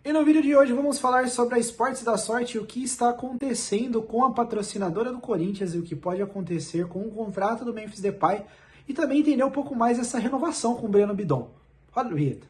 E no vídeo de hoje vamos falar sobre a Esportes da Sorte e o que está acontecendo com a patrocinadora do Corinthians e o que pode acontecer com o contrato do Memphis Depay e também entender um pouco mais essa renovação com o Breno Bidon. Roda a vinheta.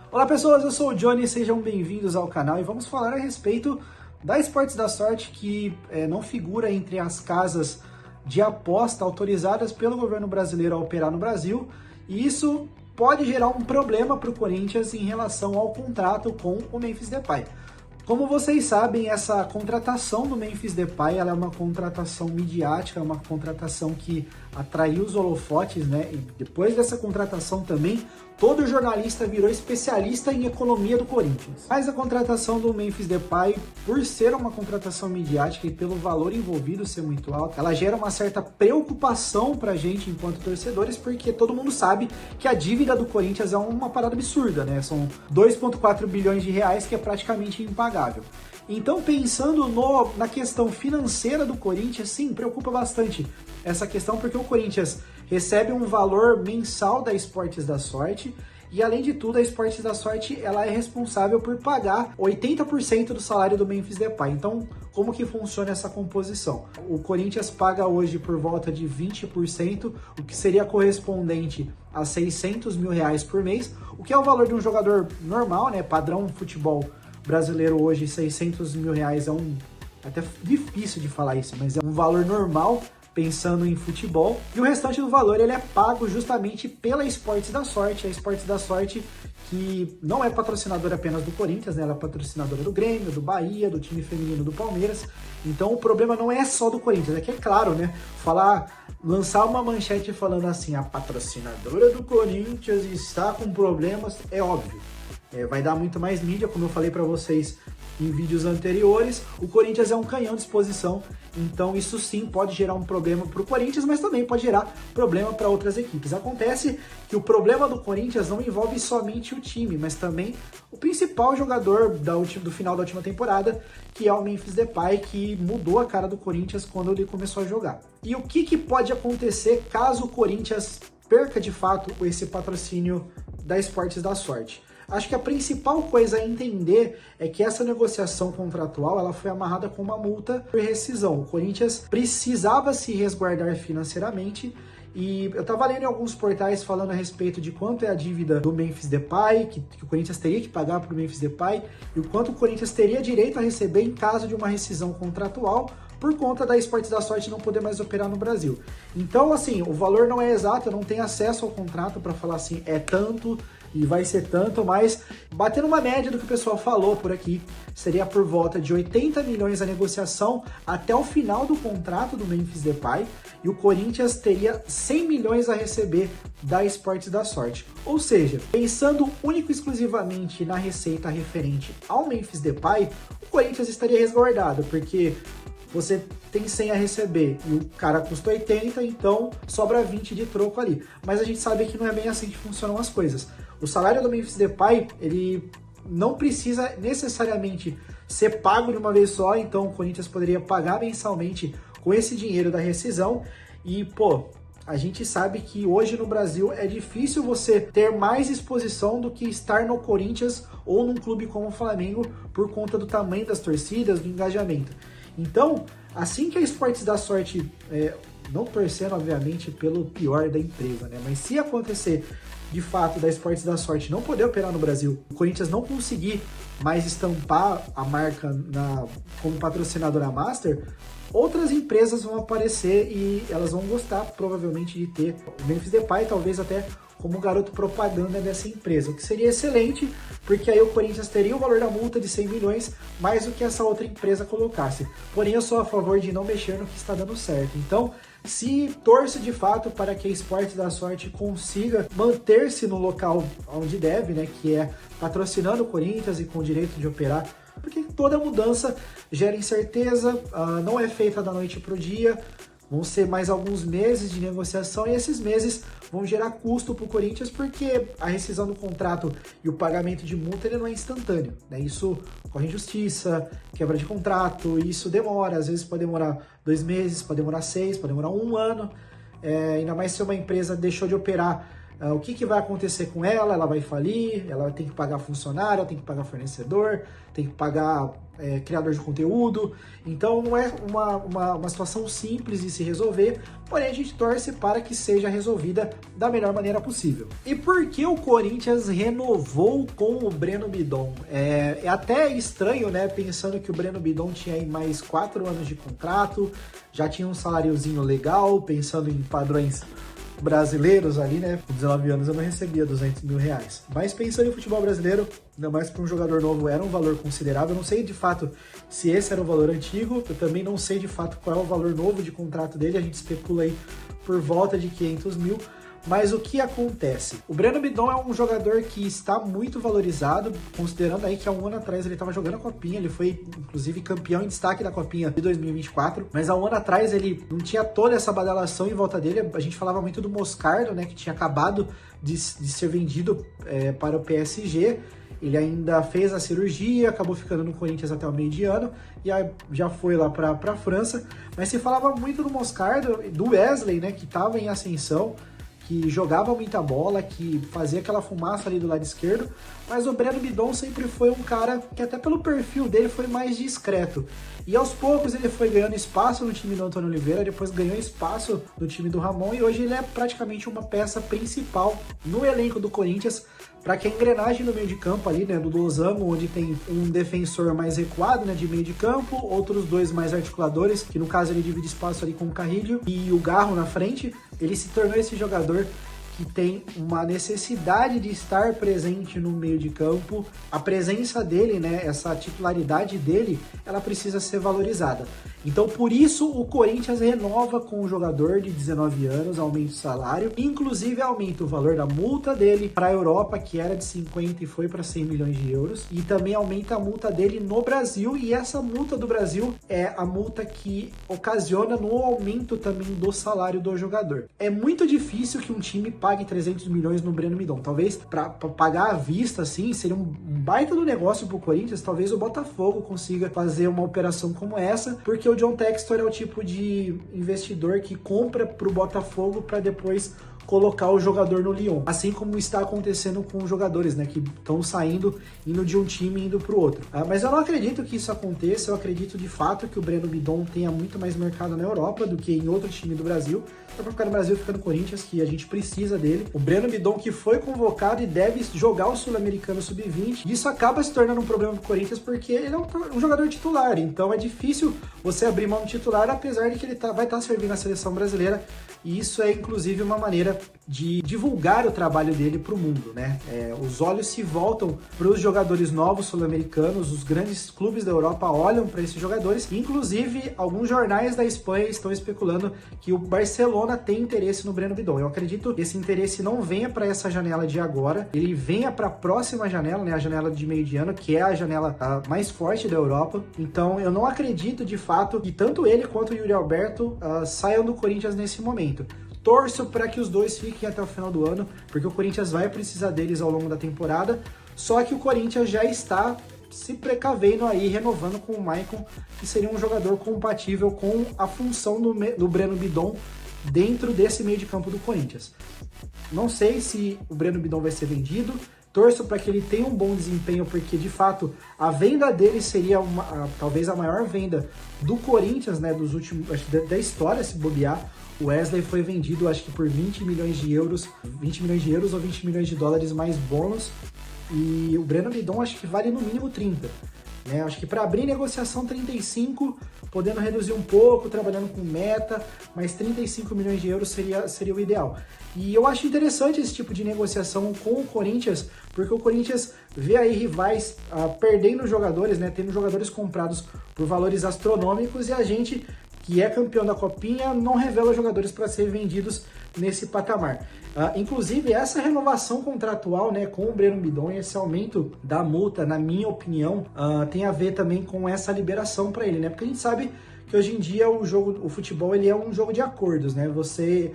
Olá pessoas, eu sou o Johnny, sejam bem-vindos ao canal e vamos falar a respeito da Esportes da Sorte que não figura entre as casas de aposta autorizadas pelo governo brasileiro a operar no Brasil. E isso pode gerar um problema para o Corinthians em relação ao contrato com o Memphis Depay. Como vocês sabem, essa contratação do Memphis Depay ela é uma contratação midiática, é uma contratação que atraiu os holofotes, né? E depois dessa contratação também, todo jornalista virou especialista em economia do Corinthians. Mas a contratação do Memphis Depay, por ser uma contratação midiática e pelo valor envolvido ser muito alto, ela gera uma certa preocupação pra gente enquanto torcedores, porque todo mundo sabe que a dívida do Corinthians é uma parada absurda, né? São 2,4 bilhões de reais, que é praticamente impagável. Então, pensando na questão financeira do Corinthians, sim, preocupa bastante essa questão, porque o Corinthians recebe um valor mensal da Esportes da Sorte e, além de tudo, a Esportes da Sorte ela é responsável por pagar 80% do salário do Memphis Depay. Então, como que funciona essa composição? O Corinthians paga hoje por volta de 20%, o que seria correspondente a 600 mil reais por mês, o que é o valor de um jogador normal, né, padrão futebol brasileiro hoje. 600 mil reais é até difícil de falar isso, mas é um valor normal pensando em futebol, e o restante do valor ele é pago justamente pela Esportes da Sorte, a Esportes da Sorte que não é patrocinadora apenas do Corinthians, né? Ela é patrocinadora do Grêmio, do Bahia, do time feminino do Palmeiras. Então o problema não é só do Corinthians, é que é claro, né? Lançar uma manchete falando assim, a patrocinadora do Corinthians está com problemas, é óbvio. Vai dar muito mais mídia, como eu falei para vocês em vídeos anteriores. O Corinthians é um canhão de exposição, então isso sim pode gerar um problema para o Corinthians, mas também pode gerar problema para outras equipes. Acontece que o problema do Corinthians não envolve somente o time, mas também o principal jogador do final da última temporada, que é o Memphis Depay, que mudou a cara do Corinthians quando ele começou a jogar. E o que pode acontecer caso o Corinthians perca de fato esse patrocínio da Esportes da Sorte? Acho que a principal coisa a entender é que essa negociação contratual ela foi amarrada com uma multa por rescisão. O Corinthians precisava se resguardar financeiramente e eu estava lendo em alguns portais falando a respeito de quanto é a dívida do Memphis Depay, que o Corinthians teria que pagar para o Memphis Depay e o quanto o Corinthians teria direito a receber em caso de uma rescisão contratual por conta da Esportes da Sorte não poder mais operar no Brasil. Então, assim, o valor não é exato, eu não tenho acesso ao contrato para falar assim, é tanto e vai ser tanto, mas batendo uma média do que o pessoal falou por aqui, seria por volta de 80 milhões a negociação até o final do contrato do Memphis Depay, e o Corinthians teria 100 milhões a receber da Esportes da Sorte. Ou seja, pensando único e exclusivamente na receita referente ao Memphis Depay, o Corinthians estaria resguardado, porque você tem 100 a receber e o cara custa 80, então sobra 20 de troco ali. Mas a gente sabe que não é bem assim que funcionam as coisas. O salário do Memphis Depay, ele não precisa necessariamente ser pago de uma vez só, então o Corinthians poderia pagar mensalmente com esse dinheiro da rescisão. E, a gente sabe que hoje no Brasil é difícil você ter mais exposição do que estar no Corinthians ou num clube como o Flamengo por conta do tamanho das torcidas, do engajamento. Então, assim que a Esportes da Sorte, não torcendo obviamente pelo pior da empresa, né? Mas se acontecer de fato da Esportes da Sorte não poder operar no Brasil, o Corinthians não conseguir mais estampar a marca como patrocinadora master, outras empresas vão aparecer e elas vão gostar provavelmente de ter o Memphis Depay, talvez até como garoto propaganda dessa empresa, o que seria excelente, porque aí o Corinthians teria o valor da multa de 100 milhões, mais do que essa outra empresa colocasse. Porém, eu sou a favor de não mexer no que está dando certo. Então, se torce de fato para que a Esportes da Sorte consiga manter-se no local onde deve, né, que é patrocinando o Corinthians e com o direito de operar, porque toda mudança gera incerteza, não é feita da noite para o dia. Vão ser mais alguns meses de negociação e esses meses vão gerar custo para o Corinthians, porque a rescisão do contrato e o pagamento de multa ele não é instantâneo, né? Isso corre em justiça, quebra de contrato, isso demora, às vezes pode demorar 2 meses, pode demorar 6, pode demorar 1 ano, ainda mais se uma empresa deixou de operar o que vai acontecer com ela? Ela vai falir, ela tem que pagar funcionário, ela tem que pagar fornecedor, tem que pagar criador de conteúdo. Então não é uma situação simples de se resolver, porém a gente torce para que seja resolvida da melhor maneira possível. E por que o Corinthians renovou com o Breno Bidon? É até estranho, né, pensando que o Breno Bidon tinha aí mais 4 anos de contrato, já tinha um saláriozinho legal, pensando em padrões brasileiros ali, né? Com 19 anos eu não recebia 200 mil reais. Mas pensando em futebol brasileiro, ainda mais para um jogador novo, era um valor considerável. Eu não sei de fato se esse era o valor antigo, eu também não sei de fato qual é o valor novo de contrato dele, a gente especula aí por volta de 500 mil. Mas o que acontece? O Breno Bidon é um jogador que está muito valorizado, considerando aí que há um ano atrás ele estava jogando a Copinha, ele foi inclusive campeão em destaque da Copinha de 2024, mas há um ano atrás ele não tinha toda essa badalação em volta dele. A gente falava muito do Moscardo, né, que tinha acabado de ser vendido para o PSG. Ele ainda fez a cirurgia, acabou ficando no Corinthians até o meio de ano e aí já foi lá para a França. Mas se falava muito do Moscardo, do Wesley, né, que estava em ascensão, que jogava muita bola, que fazia aquela fumaça ali do lado esquerdo, mas o Breno Bidon sempre foi um cara que até pelo perfil dele foi mais discreto. E aos poucos ele foi ganhando espaço no time do Antônio Oliveira, depois ganhou espaço no time do Ramon e hoje ele é praticamente uma peça principal no elenco do Corinthians, para que a engrenagem no meio de campo ali, né, do Lozano, onde tem um defensor mais recuado, né, de meio de campo, outros dois mais articuladores, que no caso ele divide espaço ali com o Carrilho e o Garro na frente, ele se tornou esse jogador que tem uma necessidade de estar presente no meio de campo. A presença dele, né, essa titularidade dele, ela precisa ser valorizada. Então, por isso, o Corinthians renova com o jogador de 19 anos, aumenta o salário, inclusive aumenta o valor da multa dele para a Europa, que era de 50 e foi para 100 milhões de euros, e também aumenta a multa dele no Brasil, e essa multa do Brasil é a multa que ocasiona no aumento também do salário do jogador. É muito difícil que um time pague 300 milhões no Breno Bidon. Talvez para pagar à vista, assim, seria um baita do negócio pro Corinthians. Talvez o Botafogo consiga fazer uma operação como essa, porque o John Textor é o tipo de investidor que compra pro Botafogo para depois colocar o jogador no Lyon, assim como está acontecendo com os jogadores, né, que estão saindo, indo de um time e indo para o outro. Mas eu não acredito que isso aconteça, eu acredito de fato que o Breno Bidon tenha muito mais mercado na Europa do que em outro time do Brasil. Só para ficar no Brasil, fica no Corinthians, que a gente precisa dele. O Breno Bidon que foi convocado e deve jogar o Sul-Americano Sub-20, isso acaba se tornando um problema para o Corinthians porque ele é um jogador titular, então é difícil você abrir mão do titular, apesar de que ele vai estar servindo a seleção brasileira, e isso é inclusive uma maneira de divulgar o trabalho dele para o mundo, né? Os olhos se voltam para os jogadores novos sul-americanos, os grandes clubes da Europa olham para esses jogadores, inclusive alguns jornais da Espanha estão especulando que o Barcelona tem interesse no Breno Bidon. Eu acredito que esse interesse não venha para essa janela de agora, ele venha para a próxima janela, né? A janela de meio de ano, que é a janela mais forte da Europa. Então eu não acredito de fato que tanto ele quanto o Yuri Alberto saiam do Corinthians nesse momento. Torço para que os dois fiquem até o final do ano, porque o Corinthians vai precisar deles ao longo da temporada, só que o Corinthians já está se precavendo aí, renovando com o Maicon, que seria um jogador compatível com a função do Breno Bidon dentro desse meio de campo do Corinthians. Não sei se o Breno Bidon vai ser vendido, torço para que ele tenha um bom desempenho, porque de fato a venda dele seria talvez a maior venda do Corinthians, né, dos últimos, acho que da história, se bobear. O Wesley foi vendido, acho que por 20 milhões de euros ou 20 milhões de dólares mais bônus, e o Breno Bidon acho que vale no mínimo 30. Né? Acho que para abrir negociação 35, podendo reduzir um pouco, trabalhando com meta, mas 35 milhões de euros seria o ideal. E eu acho interessante esse tipo de negociação com o Corinthians, porque o Corinthians vê aí rivais perdendo jogadores, né? Tendo jogadores comprados por valores astronômicos, e a gente, que é campeão da Copinha, não revela jogadores para serem vendidos nesse patamar. Inclusive, essa renovação contratual, né, com o Breno Bidon e esse aumento da multa, na minha opinião, tem a ver também com essa liberação para ele, né? Porque a gente sabe que hoje em dia o futebol ele é um jogo de acordos, né?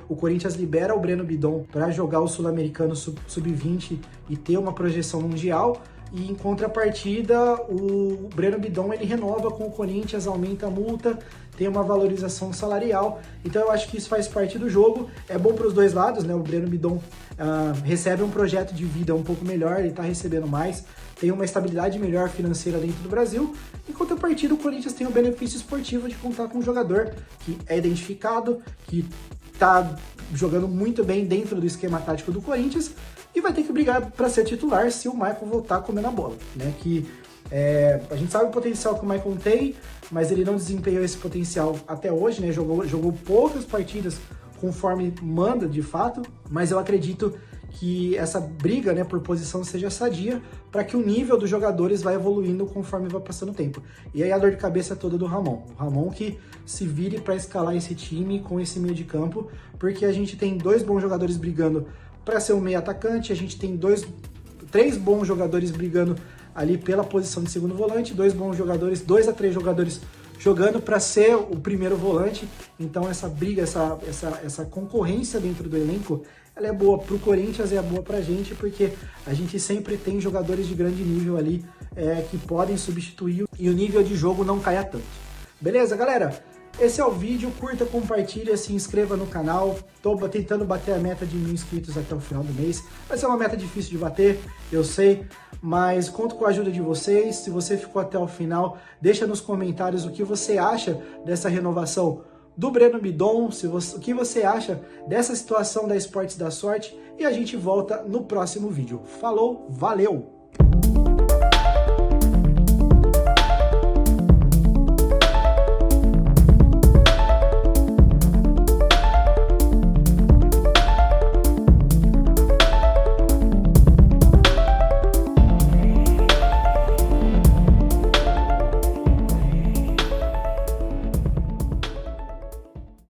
O Corinthians libera o Breno Bidon para jogar o Sul-Americano Sub-20 e ter uma projeção mundial, e em contrapartida o Breno Bidon ele renova com o Corinthians, aumenta a multa, tem uma valorização salarial, então eu acho que isso faz parte do jogo, é bom para os dois lados, né? O Breno Bidon recebe um projeto de vida um pouco melhor, ele está recebendo mais, tem uma estabilidade melhor financeira dentro do Brasil, em contrapartida o Corinthians tem o benefício esportivo de contar com um jogador que é identificado, que está jogando muito bem dentro do esquema tático do Corinthians e vai ter que brigar para ser titular se o Maicon voltar comendo a bola, né? Que a gente sabe o potencial que o Maicon tem, mas ele não desempenhou esse potencial até hoje, né? Jogou poucas partidas conforme manda de fato, mas eu acredito que essa briga, né, por posição seja sadia para que o nível dos jogadores vai evoluindo conforme vai passando o tempo. E aí a dor de cabeça é toda do Ramon. O Ramon que se vire para escalar esse time com esse meio de campo, porque a gente tem dois bons jogadores brigando para ser um meio atacante, a gente tem três bons jogadores brigando ali pela posição de segundo volante, dois a três jogadores jogando para ser o primeiro volante. Então essa briga, essa concorrência dentro do elenco, ela é boa para o Corinthians e é boa para a gente, porque a gente sempre tem jogadores de grande nível ali que podem substituir e o nível de jogo não caia tanto. Beleza, galera? Esse é o vídeo, curta, compartilha, se inscreva no canal. Tô tentando bater a meta de 1000 inscritos até o final do mês. Vai ser uma meta difícil de bater, eu sei, mas conto com a ajuda de vocês. Se você ficou até o final, deixa nos comentários o que você acha dessa renovação do Breno Bidon, o que você acha dessa situação da Esportes da Sorte, e a gente volta no próximo vídeo. Falou, valeu!